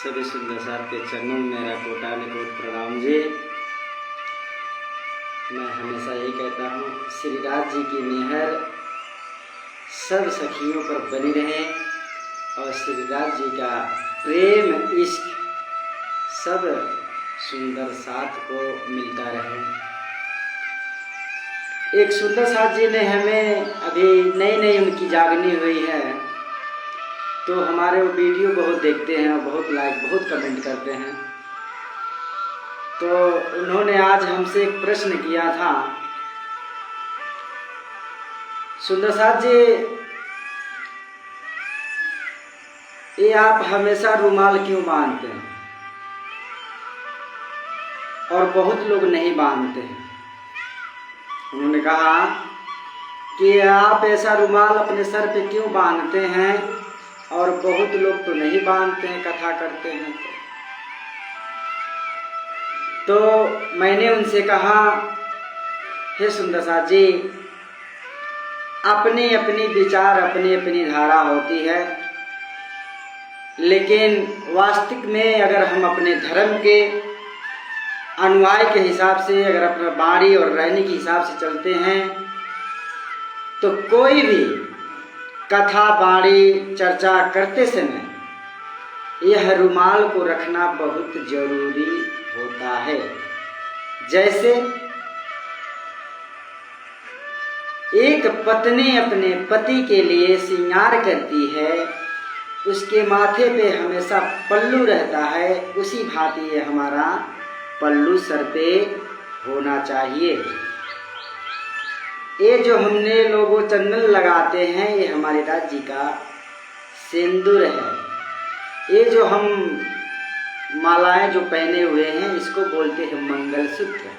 सभी सुंदर साहब के चरणों में मेरा कोटानुकोट प्रणाम जी। मैं हमेशा यही कहता हूँ, श्री राज जी की मेहर सब सखियों पर बनी रहे और श्री राज जी का प्रेम इश्क सब सुंदर साथ को मिलता रहे। एक सुंदर साथ जी ने हमें अभी नई नई उनकी जागनी हुई है, तो हमारे वो वीडियो बहुत देखते हैं और बहुत लाइक बहुत कमेंट करते हैं। तो उन्होंने आज हमसे एक प्रश्न किया था, सुंदर साथ जी ये आप हमेशा रुमाल क्यों बांधते हैं? और बहुत लोग नहीं बांधते हैं। उन्होंने कहा कि आप ऐसा रुमाल अपने सर पे क्यों बांधते हैं और बहुत लोग तो नहीं बांधते हैं, कथा करते हैं। तो मैंने उनसे कहा, हे सुंदर साथ जी, अपनी अपनी विचार अपनी अपनी धारा होती है, लेकिन वास्तविक में अगर हम अपने धर्म के अनुयायी के हिसाब से, अगर अपना बाणी और रहने के हिसाब से चलते हैं, तो कोई भी कथा बाणी चर्चा करते समय यह रुमाल को रखना बहुत जरूरी होता है। जैसे एक पत्नी अपने पति के लिए श्रृंगार करती है, उसके माथे पे हमेशा पल्लू रहता है, उसी भांति ये हमारा पल्लू सर पे होना चाहिए। ये जो हमने लोगों चंदन लगाते हैं, ये हमारे राज जी का सिंदूर है। ये जो हम मालाएं जो पहने हुए हैं, इसको बोलते हैं मंगलसूत्र।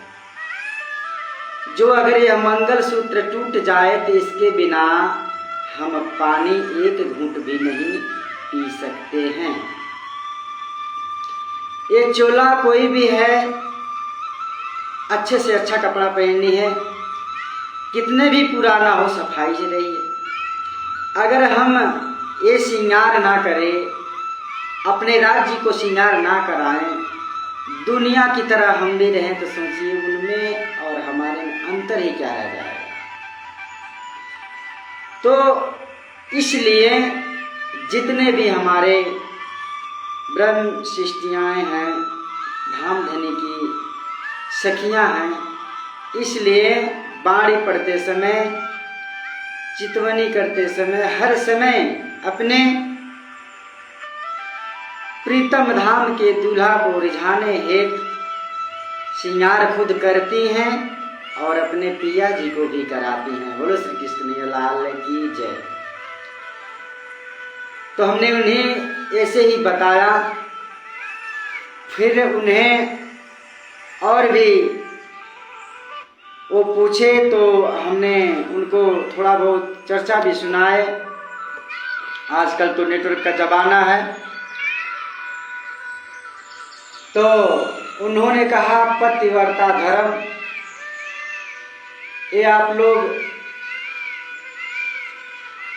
जो अगर यह मंगलसूत्र टूट जाए तो इसके बिना हम पानी एक घूंट भी नहीं पी सकते हैं। ये चोला कोई भी है, अच्छे से अच्छा कपड़ा पहननी है, कितने भी पुराना हो सफाई से रहिए। अगर हम ये श्रृंगार ना करें, अपने राज जी को श्रृंगार ना कराएं, दुनिया की तरह हम भी रहें, तो सोचिए उनमें और हमारे में अंतर ही क्या रह जाएगा। तो इसलिए जितने भी हमारे ब्रह्म शिष्टियाँ हैं, धाम धनी की सखियाँ हैं, इसलिए बाणी पढ़ते समय, चितवनी करते समय, हर समय अपने प्रीतम धाम के दूल्हा को रिझाने हेतु श्रृंगार खुद करती हैं और अपने पिया जी को भी कराती हैं। बोलो श्री कृष्ण लाल की जय। तो हमने उन्हें ऐसे ही बताया। फिर उन्हें और भी वो पूछे तो हमने उनको थोड़ा बहुत चर्चा भी सुनाए। आजकल तो नेटवर्क का ज़माना है, तो उन्होंने कहा पतिव्रता धर्म, ये आप लोग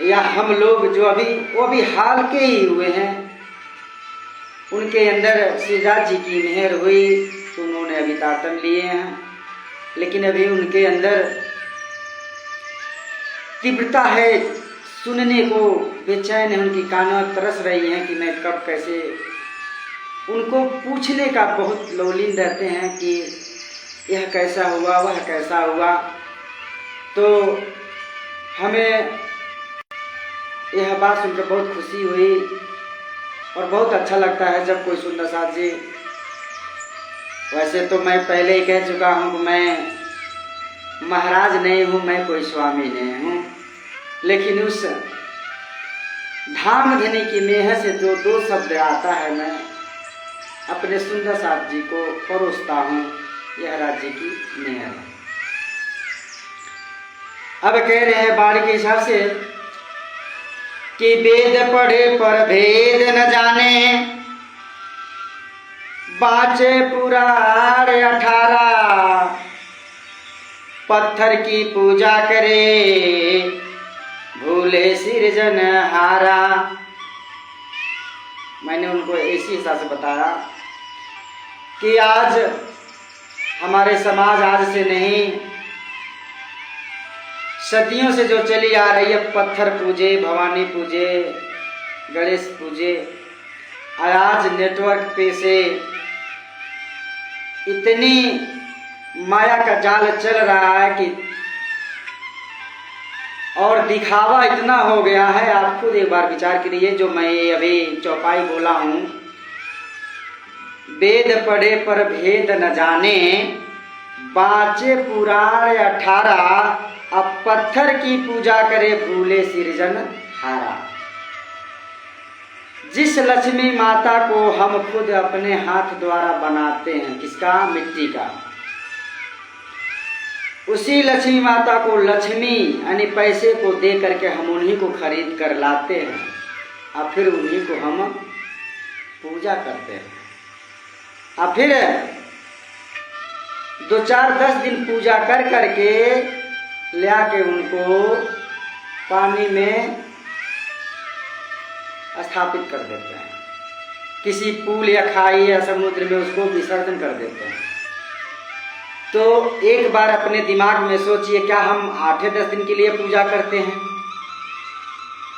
या हम लोग जो वो भी हाल के ही हुए हैं, उनके अंदर श्री राज जी की मेहर हुई तो उन्होंने अभी तातन लिए हैं, लेकिन अभी उनके अंदर तीव्रता है, सुनने को बेचैन है, उनकी कानों तरस रही हैं कि मैं कब कैसे। उनको पूछने का बहुत लौलीन रहते हैं कि यह कैसा हुआ, वह कैसा हुआ। तो हमें यह बात सुनकर बहुत खुशी हुई और बहुत अच्छा लगता है जब कोई सुंदर साथ जी, वैसे तो मैं पहले ही कह चुका हूँ कि मैं महाराज नहीं हूँ, मैं कोई स्वामी नहीं हूँ, लेकिन उस धाम धनी की मेहर से जो दो शब्द आता है, मैं अपने सुंदर साथ जी को परोसता हूँ। यह राज जी की मेहर है। अब कह रहे हैं बाणी के हिसाब से कि वेद पढ़े पर भेद न जाने, बाचे पुराण 18, पत्थर की पूजा करे भूले सिरजनहारा। मैंने उनको इसी हिसाब से बताया कि आज हमारे समाज आज से नहीं, सदियों से जो चली आ रही है, पत्थर पूजे, भवानी पूजे, गणेश पूजे, आज नेटवर्क पे से इतनी माया का जाल चल रहा है कि और दिखावा इतना हो गया है। आप खुद एक बार विचार करिए, जो मैं अभी चौपाई बोला हूँ, वेद पढ़े पर भेद न जाने, बाँचे पुराण 18, अब पत्थर की पूजा करे भूले सृजन हारा। जिस लक्ष्मी माता को हम खुद अपने हाथ द्वारा बनाते हैं, किसका? मिट्टी का, उसी लक्ष्मी माता को लक्ष्मी यानी पैसे को दे करके हम उन्हीं को खरीद कर लाते हैं और फिर उन्हीं को हम पूजा करते हैं और फिर 2, 4, 10 दिन पूजा कर करके ले आके उनको पानी में स्थापित कर देते हैं, किसी पुल या खाई या समुद्र में उसको विसर्जन कर देते हैं। तो एक बार अपने दिमाग में सोचिए, क्या हम 8-10 दिन के लिए पूजा करते हैं?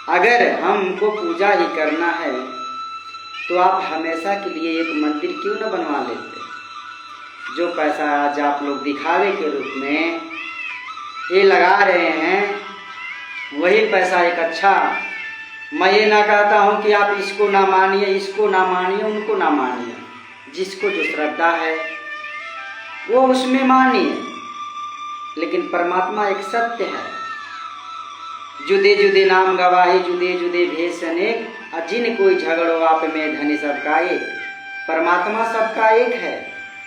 अगर हमको पूजा ही करना है तो आप हमेशा के लिए एक मंदिर क्यों न बनवा लेते? जो पैसा आज आप लोग दिखावे के रूप में ये लगा रहे हैं, वही पैसा एक अच्छा, मैं ये ना कहता हूँ कि आप इसको ना मानिए, इसको ना मानिए, उनको ना मानिए, जिसको जो श्रद्धा है वो उसमें मानिए, लेकिन परमात्मा एक सत्य है। जुदे जुदे नाम गवाही, जुदे जुदे भेष अनेक, अजिन कोई झगड़ो आप में धनी सबका एक। परमात्मा सबका एक है,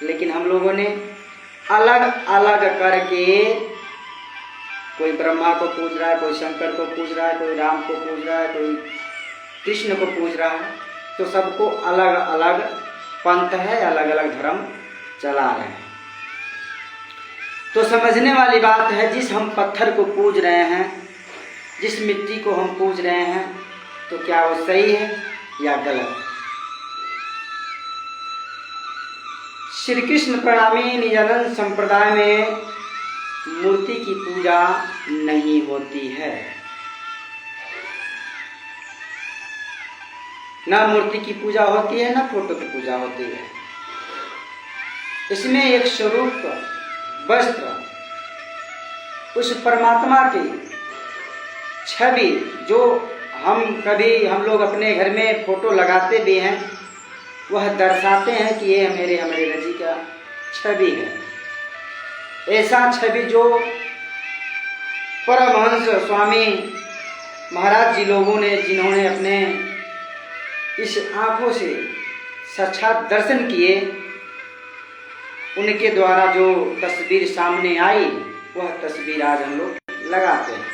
लेकिन हम लोगों ने अलग अलग करके, कोई ब्रह्मा को पूज रहा है, कोई शंकर को पूज रहा है, कोई राम को पूज रहा है, कोई कृष्ण को पूज रहा है, तो सबको अलग अलग पंथ है, अलग अलग धर्म चला रहे हैं। तो समझने वाली बात है, जिस हम पत्थर को पूज रहे हैं, जिस मिट्टी को हम पूज रहे हैं, तो क्या वो सही है या गलत? श्री कृष्ण प्रणामी निजानंद संप्रदाय में मूर्ति की पूजा नहीं होती है, ना मूर्ति की पूजा होती है, ना फोटो की पूजा होती है। इसमें एक स्वरूप वस्त्र, उस परमात्मा की छवि, जो हम लोग अपने घर में फोटो लगाते भी हैं, वह दर्शाते हैं कि ये हमारे रजी का छवि है। ऐसा छवि जो परमहंस स्वामी महाराज जी लोगों ने, जिन्होंने अपने इस आंखों से साक्षात दर्शन किए, उनके द्वारा जो तस्वीर सामने आई, वह तस्वीर आज हम लोग लगाते हैं।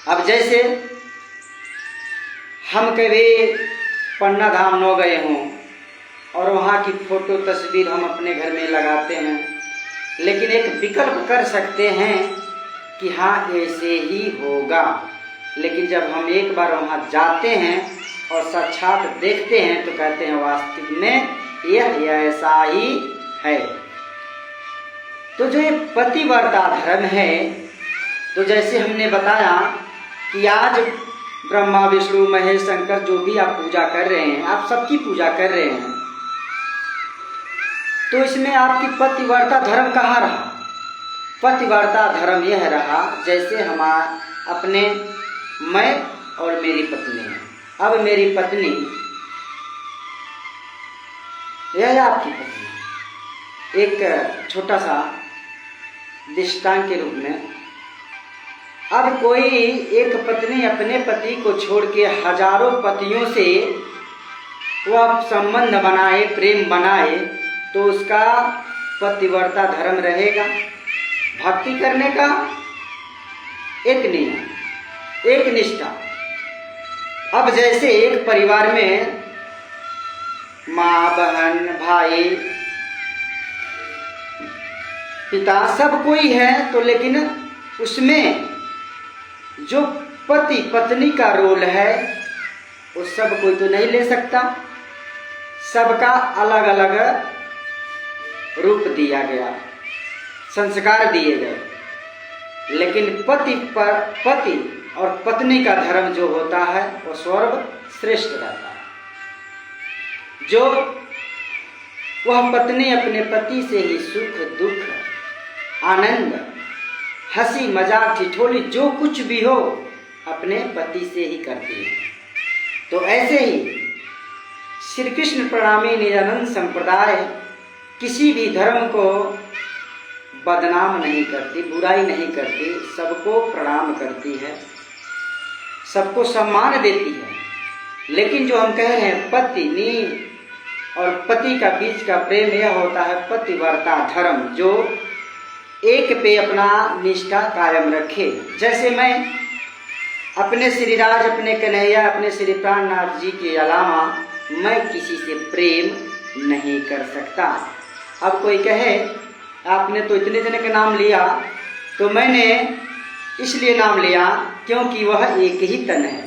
अब जैसे हम कभी पन्ना धाम न गए हों और वहाँ की फोटो तस्वीर हम अपने घर में लगाते हैं, लेकिन एक विकल्प कर सकते हैं कि हाँ ऐसे ही होगा। लेकिन जब हम एक बार वहाँ जाते हैं और साक्षात देखते हैं, तो कहते हैं वास्तविक में यह ऐसा ही है। तो जो ये पतिव्रता धर्म है, तो जैसे हमने बताया कि आज ब्रह्मा विष्णु महेश शंकर जो भी आप पूजा कर रहे हैं, आप सबकी पूजा कर रहे हैं, तो इसमें आपकी पतिव्रता धर्म कहाँ रहा? पतिव्रता धर्म यह रहा, जैसे हमारा अपने मैं और मेरी पत्नी है। अब मेरी पत्नी, यह आपकी पत्नी, एक छोटा सा दृष्टांत के रूप में, अब कोई एक पत्नी अपने पति को छोड़ के हजारों पतियों से वह संबंध बनाए, प्रेम बनाए, तो उसका पतिव्रता धर्म रहेगा। भक्ति करने का एक नियम, एक निष्ठा। अब जैसे एक परिवार में माँ, बहन, भाई, पिता सब कोई है, तो लेकिन उसमें जो पति पत्नी का रोल है, वो सब कोई तो नहीं ले सकता, सबका अलग अलग रूप दिया गया, संस्कार दिए गए। लेकिन पति और पत्नी का धर्म जो होता है वो सर्वश्रेष्ठ रहता है। जो वह पत्नी अपने पति से ही सुख दुख आनंद हंसी मजाक ठिठोली जो कुछ भी हो अपने पति से ही करती है। तो ऐसे ही श्री कृष्ण प्रणामी निजानंद संप्रदाय किसी भी धर्म को बदनाम नहीं करती, बुराई नहीं करती, सबको प्रणाम करती है, सबको सम्मान देती है। लेकिन जो हम कह रहे हैं पत्नी और पति का बीच का प्रेम यह होता है पतिव्रता धर्म, जो एक पे अपना निष्ठा कायम रखे। जैसे मैं अपने श्रीराज, अपने कन्हैया, अपने श्री प्राणनाथ जी के अलावा मैं किसी से प्रेम नहीं कर सकता। अब कोई कहे आपने तो इतने जने का नाम लिया, तो मैंने इसलिए नाम लिया क्योंकि वह एक ही तन है।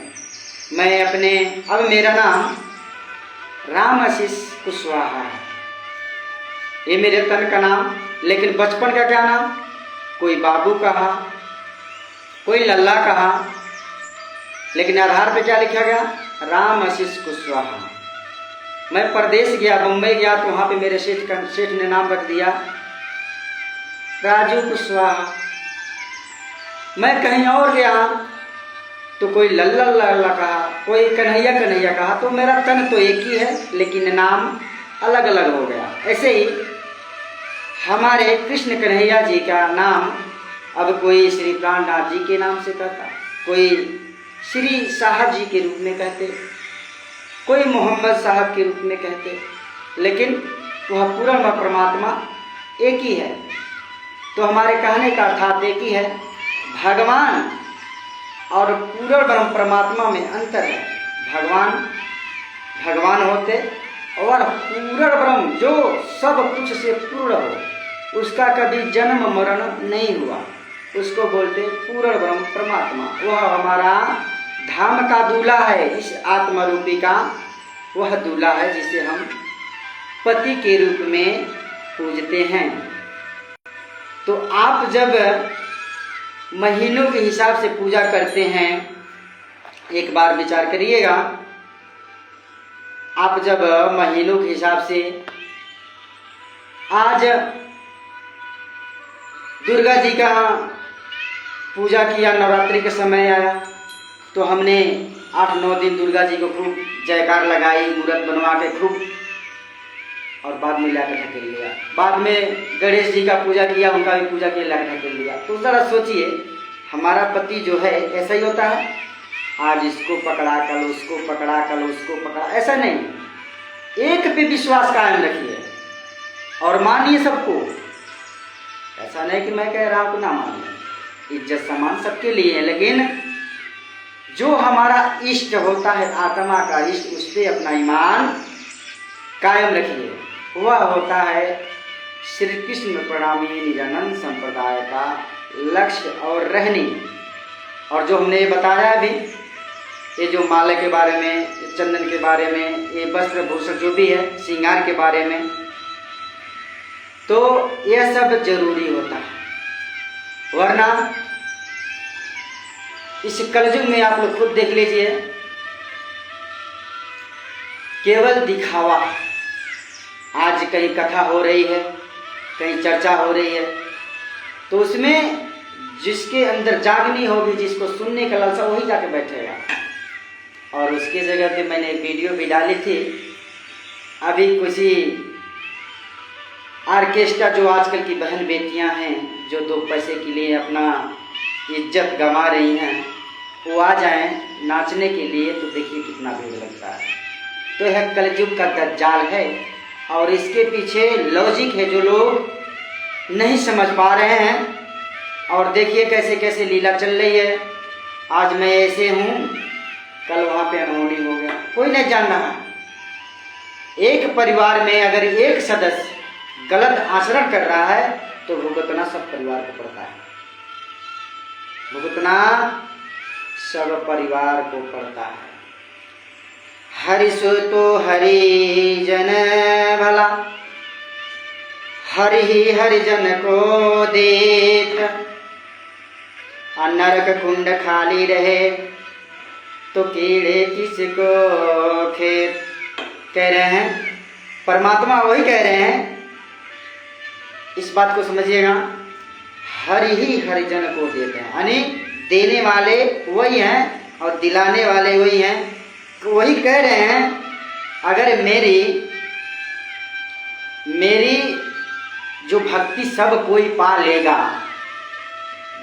मैं अपने अब मेरा नाम राम आशीष कुशवाहा है, ये मेरे तन का नाम। लेकिन बचपन का क्या नाम, कोई बाबू कहा, कोई लल्ला कहा, लेकिन आधार पे क्या लिखा गया, राम आशीष कुशवाहा। मैं परदेश गया, मुंबई गया, तो वहाँ पे मेरे सेठ ने नाम रख दिया राजू कुशवाहा। मैं कहीं और गया तो कोई लल्ला लल्ला कहा, कोई कन्हैया कन्हैया कहा, तो मेरा तन तो एक ही है लेकिन नाम अलग अलग हो गया। ऐसे ही हमारे कृष्ण कन्हैया जी का नाम अब कोई श्री प्राणनाथ जी के नाम से कहता, कोई श्री साहब जी के रूप में कहते, कोई मोहम्मद साहब के रूप में कहते, लेकिन वह पूर्ण परमात्मा एक ही है। तो हमारे कहने का अर्थात एक ही है, भगवान और पूर्ण ब्रह्म परमात्मा में अंतर है। भगवान भगवान होते और पूर्ण ब्रह्म जो सब कुछ से पूर्ण हो, उसका कभी जन्म मरण नहीं हुआ, उसको बोलते पूर्ण ब्रह्म परमात्मा। वह हमारा धाम का दूल्हा है, इस आत्मरूपी का वह दूल्हा है जिसे हम पति के रूप में पूजते हैं। तो आप जब महीनों के हिसाब से पूजा करते हैं, एक बार विचार करिएगा, आप जब महीनों के हिसाब से, आज दुर्गा जी का पूजा किया, नवरात्रि के समय आया तो हमने 8-9 दिन दुर्गा जी को खूब जयकार लगाई, मूर्त बनवा के खूब, और बाद में लाकर ढकेल लिया। बाद में गणेश जी का पूजा किया, उनका भी पूजा किया, लाकर ढकेल लिया। तो जरा सोचिए, हमारा पति जो है ऐसा ही होता है, आज इसको पकड़ा, कल उसको पकड़ा, कल उसको पकड़ा, ऐसा नहीं। एक पे विश्वास कायम रखिए और मानिए सबको। ऐसा नहीं कि मैं कह रहा हूं कि ना मानिए, इज्जत सम्मान सबके लिए है, लेकिन जो हमारा इष्ट होता है, आत्मा का इष्ट, उस पर अपना ईमान कायम रखिए। वह होता है श्री कृष्ण प्रणामी निजानंद संप्रदाय का लक्ष्य और रहनी। और जो हमने ये बताया अभी, ये जो माला के बारे में, चंदन के बारे में, ये वस्त्र भूषण जो भी है, श्रृंगार के बारे में, तो यह सब जरूरी होता है। वरना इस कलयुग में आप लोग खुद देख लीजिए, केवल दिखावा। आज कहीं कथा हो रही है, कहीं चर्चा हो रही है, तो उसमें जिसके अंदर जागनी होगी, जिसको सुनने का लालसा, वही जाके बैठेगा। और उसके जगह पे मैंने एक वीडियो भी डाली थी, अभी किसी आर्केस्ट्रा, जो आजकल की बहन बेटियां हैं जो 2 पैसे के लिए अपना इज्जत गंवा रही हैं, वो आ जाएं नाचने के लिए, तो देखिए कितना भीड़ लगता है। तो यह कलयुग का दज्जाल है और इसके पीछे लॉजिक है जो लोग नहीं समझ पा रहे हैं। और देखिए कैसे कैसे लीला चल रही है, आज मैं ऐसे हूँ, कल वहाँ पे अनहोनी हो गया, कोई नहीं जान रहा। एक परिवार में अगर एक सदस्य गलत आचरण कर रहा है तो भुगतना सब परिवार को पड़ता है, भुगतना सब परिवार को पड़ता है। हरि सो तो हरि जन भला, हरि ही हरिजन को देख। नरक कुंड खाली रहे तो कीड़े किसको खेत। कह रहे हैं परमात्मा वही कह रहे हैं, इस बात को समझिएगा, हरि ही हरिजन को देते हैं, यानी देने वाले वही हैं और दिलाने वाले वही हैं। वही कह रहे हैं अगर मेरी जो भक्ति सब कोई पा लेगा,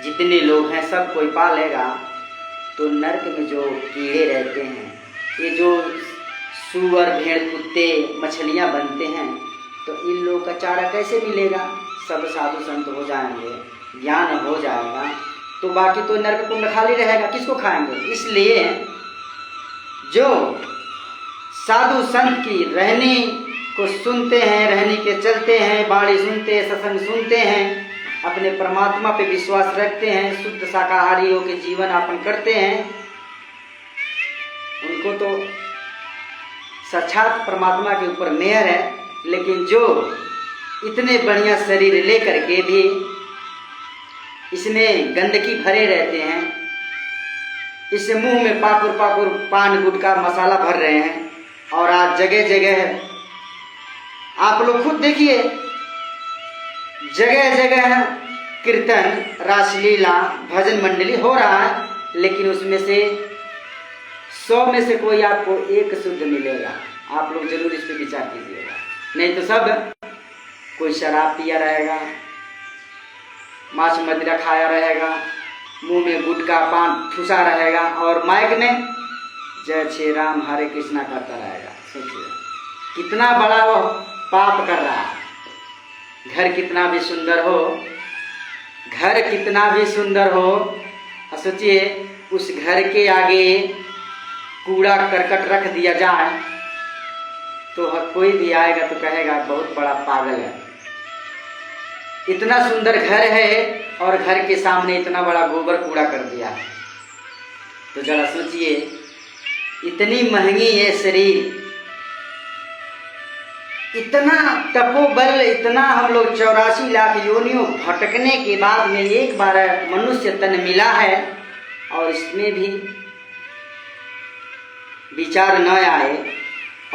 जितने लोग हैं सब कोई पा लेगा, तो नरक में जो कीड़े रहते हैं, ये जो सूअर भेड़ कुत्ते मछलियां बनते हैं, तो इन लोगों का चारा कैसे मिलेगा। सब साधु संत हो जाएंगे, ज्ञान हो जाएगा, तो बाकी तो नरक कुंड खाली रहेगा, किसको खाएंगे। इसलिए जो साधु संत की रहनी को सुनते हैं, रहनी के चलते हैं, बाणी सुनते हैं, सत्संग सुनते हैं, अपने परमात्मा पे विश्वास रखते हैं, शुद्ध शाकाहारी होकर जीवन यापन करते हैं, उनको तो साक्षात परमात्मा के ऊपर मेहर है। लेकिन जो इतने बढ़िया शरीर लेकर के भी इसमें गंदगी भरे रहते हैं, इस मुंह में पाकुर पाकुर पान गुटखा मसाला भर रहे हैं, और आज जगह जगह आप लोग खुद देखिए, जगह जगह कीर्तन, रासलीला, भजन मंडली हो रहा है, लेकिन उसमें से 100 में से कोई आपको एक शुद्ध मिलेगा। आप लोग जरूर इस पे विचार कीजिएगा, नहीं तो सब कोई शराब पिया रहेगा, मांस मदिरा खाया रहेगा, मुंह में गुटखा पान ठूसा रहेगा, और माइक में जय श्री राम हरे कृष्णा करता रहेगा। सोचिए कितना बड़ा वो पाप कर रहा है। घर कितना भी सुंदर हो, घर कितना भी सुंदर हो, सोचिए उस घर के आगे कूड़ा करकट रख दिया जाए तो कोई भी आएगा तो कहेगा बहुत बड़ा पागल है। इतना सुंदर घर है और घर के सामने इतना बड़ा गोबर कूड़ा कर दिया। तो जरा सोचिए, इतनी महंगी है शरीर, इतना तपोबल, इतना हम लोग 84 लाख योनियों भटकने के बाद में एक बार मनुष्य तन मिला है, और इसमें भी विचार न आए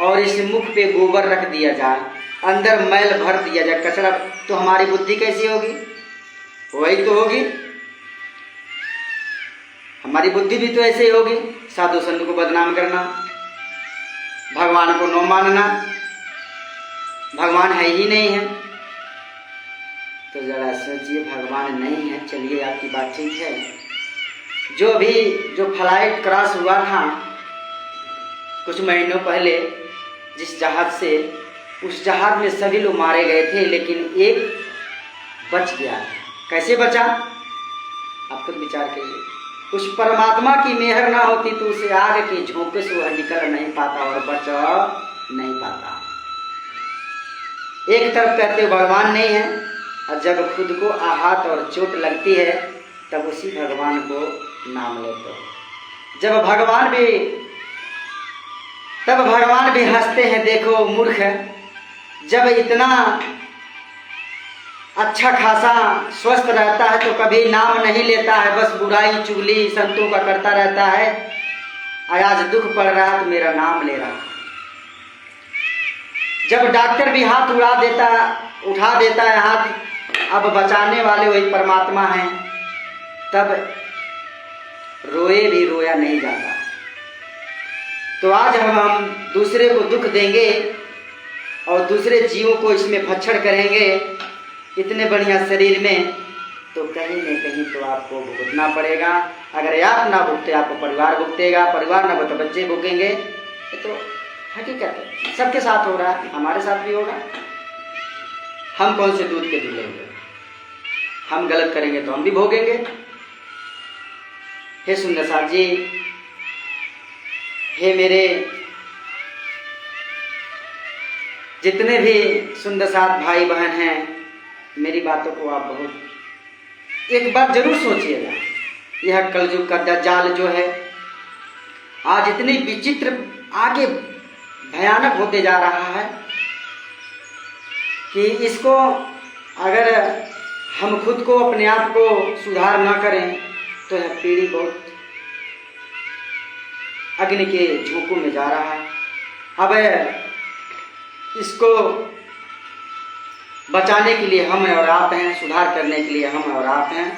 और इस मुख पे गोबर रख दिया जाए, अंदर मैल भर दिया जाए, कचरा, तो हमारी बुद्धि कैसी होगी। वही तो होगी, हमारी बुद्धि भी तो ऐसे ही होगी। साधु संत को बदनाम करना, भगवान को न मानना, भगवान है ही नहीं है। तो जरा सोचिए, भगवान नहीं है, चलिए आपकी बात ठीक है। जो फ्लाइट क्रॉस हुआ था कुछ महीनों पहले जिस जहाज से, उस जहाज में सभी लोग मारे गए थे, लेकिन एक बच गया। कैसे बचा, आप खुद विचार कीजिए। उस परमात्मा की मेहर ना होती तो उसे आग के झोंके से वह निकल नहीं पाता और बच नहीं पाता। एक तरफ कहते हो भगवान नहीं है, और जब खुद को आहत और चोट लगती है तब उसी भगवान को नाम लेते हो। तब भगवान भी हंसते हैं, देखो मूर्ख, जब इतना अच्छा खासा स्वस्थ रहता है तो कभी नाम नहीं लेता है, बस बुराई चुगली संतों का करता रहता है। आज दुख पड़ रहा है तो मेरा नाम ले रहा। जब डॉक्टर भी हाथ उठा देता है हाथ, अब बचाने वाले वही परमात्मा हैं, तब रोए भी रोया नहीं जाता। तो आज हम दूसरे को दुख देंगे और दूसरे जीवों को इसमें भक्षण करेंगे इतने बढ़िया शरीर में, तो कहीं न कहीं तो आपको भुगतना पड़ेगा। अगर आप ना भुगते आपको परिवार भुगतेगा, परिवार ना भुगते बच्चे भुगेंगे। तो हकीकत है, सबके साथ हो रहा है, हमारे साथ भी होगा। हम कौन से दूध के दूल्हे होंगे, हम गलत करेंगे तो हम भी भोगेंगे। हे सुंदर साहब जी, हे मेरे जितने भी सुंदर साथ भाई बहन हैं, मेरी बातों को आप बहुत एक बार जरूर सोचिएगा। यह कलयुग का जाल जो है आज इतनी विचित्र आगे भयानक होते जा रहा है कि इसको अगर हम खुद को अपने आप को सुधार ना करें तो यह पीढ़ी बहुत अग्नि के झोंकों में जा रहा है। अब इसको बचाने के लिए हम और आप हैं, सुधार करने के लिए हम और आप हैं।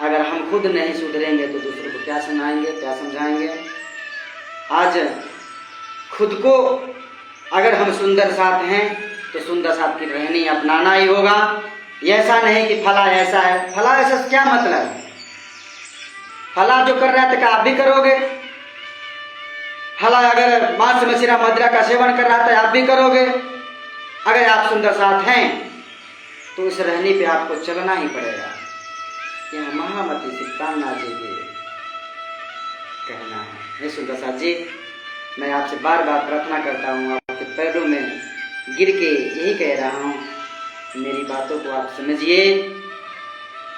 अगर हम खुद नहीं सुधरेंगे तो दूसरों को क्या सुनाएंगे, क्या समझाएंगे। आज खुद को अगर हम सुंदर साथ हैं तो सुंदर साथ की रहनी अपनाना ही होगा। ऐसा नहीं कि फला ऐसा है, फला ऐसा क्या मतलब, फला जो कर रहा है तो क्या आप भी करोगे। फला अगर मांस मदिरा मदिरा का सेवन कर रहा था आप भी करोगे। अगर आप सुंदर साथ हैं तो उस रहने पे आपको चलना ही पड़ेगा। यह महामती श्री कामनाथ जी के कहना है। हे सुंदर साथ जी, मैं आपसे बार बार प्रार्थना करता हूँ, आपके पैरों में गिर के यही कह रहा हूँ, मेरी बातों को आप समझिए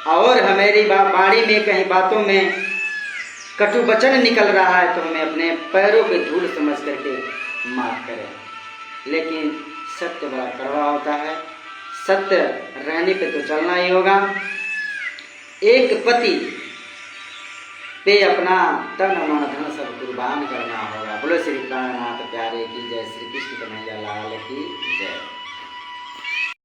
और हमारी वाणी में कहीं बातों में कटु वचन निकल रहा है तो हमें अपने पैरों के धूल समझ करके माफ करें। लेकिन सत्य बड़ा कड़वा होता है, सत्य रहने पे तो चलना ही होगा। एक पति पे अपना तन मन धन सब कुर्बान करना होगा। बोलो श्री प्राणनाथ प्यारे की जय, श्री कृष्ण कन्हैया लाल की जय।